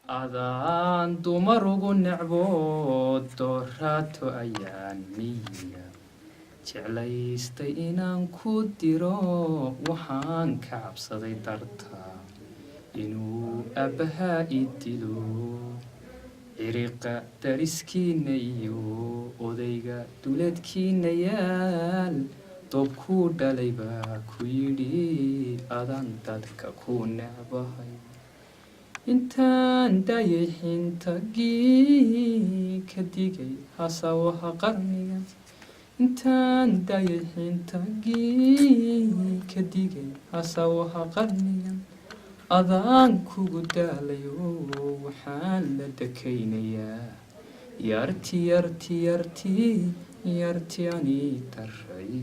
adaan dumar ugu necbood doorato ayaan miyiga jeclaystay inaan ku diro waxaan ka cabsaday darta inuu abbahaa i dilo ciriqa dariskiina iyo odayga duleedkiina yaal doobkuu dhalay baa ku yidhi adaan dadka ku necbahay intaan dayay xintagii ka digay hasawaha qarnigan intaan dayay xintagii ka digay hasawaha qarnigan adaan kugu daalayo waxaan la dakaynayaa yarti ani daray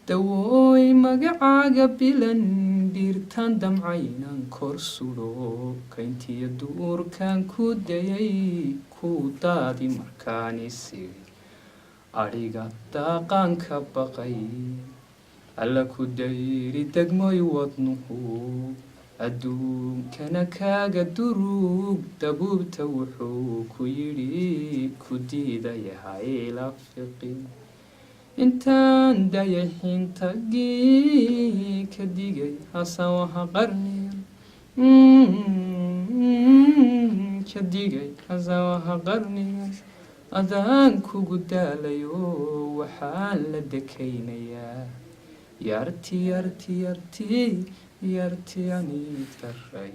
dawooy magacaaga bilan dhiirtaan damcaynan kor sudo kayntiyo duurkaan ku dayay ku daadi markaani siri adhiga daaqaanka baqay alla ku dayri degmoy wadnuhu adduunkana kaaga durug dabuubta wuxuu ku yidhi ku diidayahay la fiqin intaan dayay xintagii ka digay hasawaha qarnigan ka digay hasawaha qarnigan adaan kugu daalayo waxaan la dakaynayaa yarti ani daray